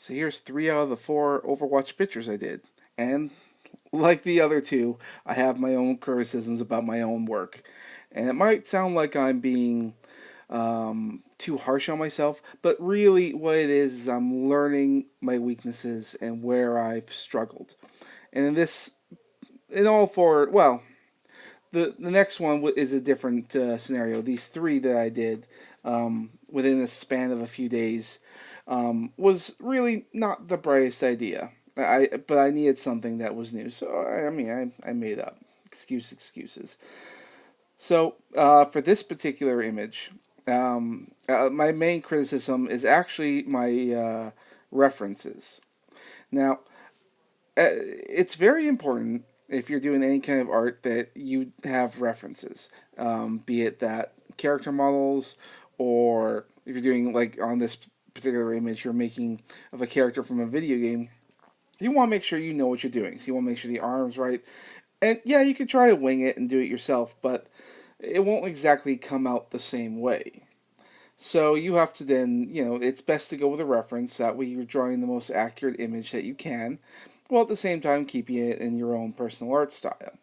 So here's 3 out of the 4 Overwatch pictures I did. And like the other two, I have my own criticisms about my own work. And it might sound like I'm being too harsh on myself, but really what it is I'm learning my weaknesses and where I've struggled. And in all four, well, the next one is a different scenario. These 3 that I did within a span of a few days was really not the brightest idea. But I needed something that was new, so I made up excuses. So for this particular image, my main criticism is actually my references. Now, it's very important if you're doing any kind of art that you have references, be it that character models, or if you're doing, like on this particular image, you're making of a character from a video game. You want to make sure you know what you're doing. So you want to make sure the arm's right. And yeah, you can try to wing it and do it yourself, but it won't exactly come out the same way. So you have to then, it's best to go with a reference. That way you're drawing the most accurate image that you can, while at the same time keeping it in your own personal art style.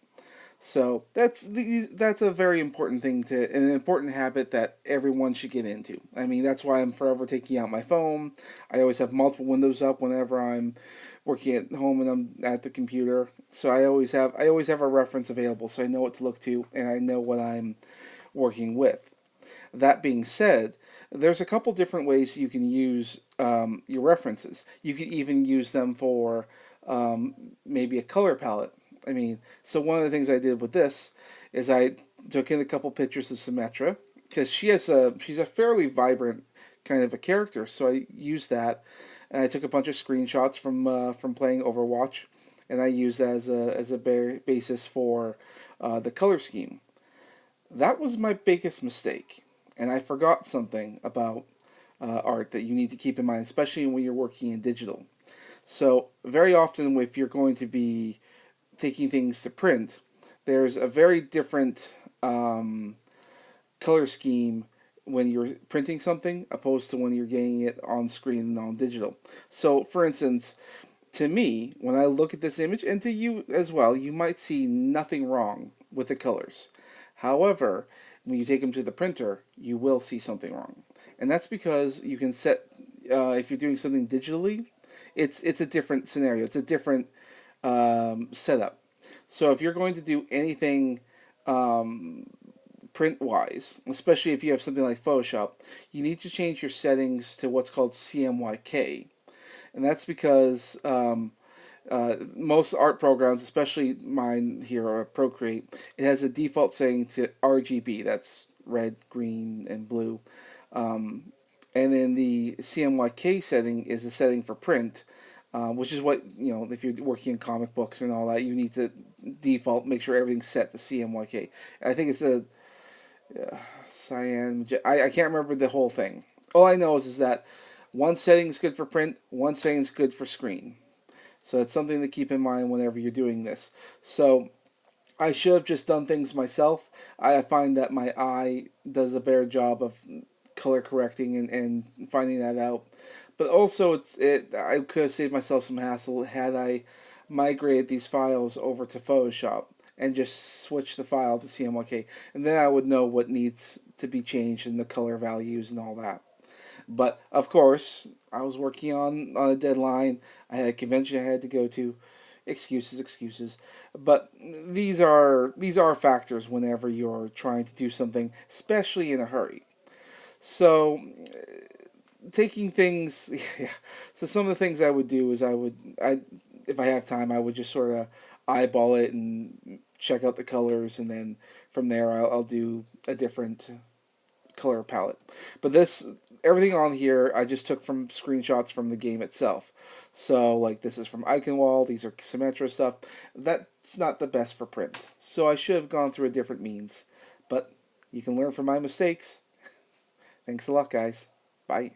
So that's a very important thing an important habit that everyone should get into. I mean, that's why I'm forever taking out my phone. I always have multiple windows up whenever I'm working at home and I'm at the computer. So I always have a reference available, so I know what to look to and I know what I'm working with. That being said, there's a couple different ways you can use your references. You can even use them for maybe a color palette. I mean, so one of the things I did with this is I took in a couple pictures of Symmetra because she's a fairly vibrant kind of a character. So I used that, and I took a bunch of screenshots from playing Overwatch, and I used that as a basis for the color scheme. That was my biggest mistake, and I forgot something about art that you need to keep in mind, especially when you're working in digital. So very often, if you're going to be taking things to print, there's a very different color scheme when you're printing something opposed to when you're getting it on screen and on digital. So, for instance, to me, when I look at this image, and to you as well, you might see nothing wrong with the colors. However, when you take them to the printer, you will see something wrong. And that's because you can set, if you're doing something digitally, it's a different scenario. It's a different setup. So if you're going to do anything print wise, especially if you have something like Photoshop, you need to change your settings to what's called CMYK. And that's because most art programs, especially mine here, or Procreate, it has a default setting to RGB. That's red, green, and blue. And then the CMYK setting is the setting for print, which is what, if you're working in comic books and all that, you need to default, make sure everything's set to CMYK. I think it's a cyan. I can't remember the whole thing. All I know is that one setting is good for print, one setting is good for screen. So it's something to keep in mind whenever you're doing this. So I should have just done things myself. I find that my eye does a better job of color correcting and finding that out. But also, I could have saved myself some hassle had I migrated these files over to Photoshop and just switch the file to CMYK, and then I would know what needs to be changed in the color values and all that. But of course, I was working on a deadline. I had a convention I had to go to. Excuses. But these are factors whenever you're trying to do something, especially in a hurry. So taking things, yeah. So some of the things I would do is if I have time, I would just sort of eyeball it and check out the colors, and then from there I'll do a different color palette. But everything on here I just took from screenshots from the game itself. So like this is from Iconwall, these are Symmetra stuff. That's not the best for print. So I should have gone through a different means. But you can learn from my mistakes. Thanks a lot, guys. Bye.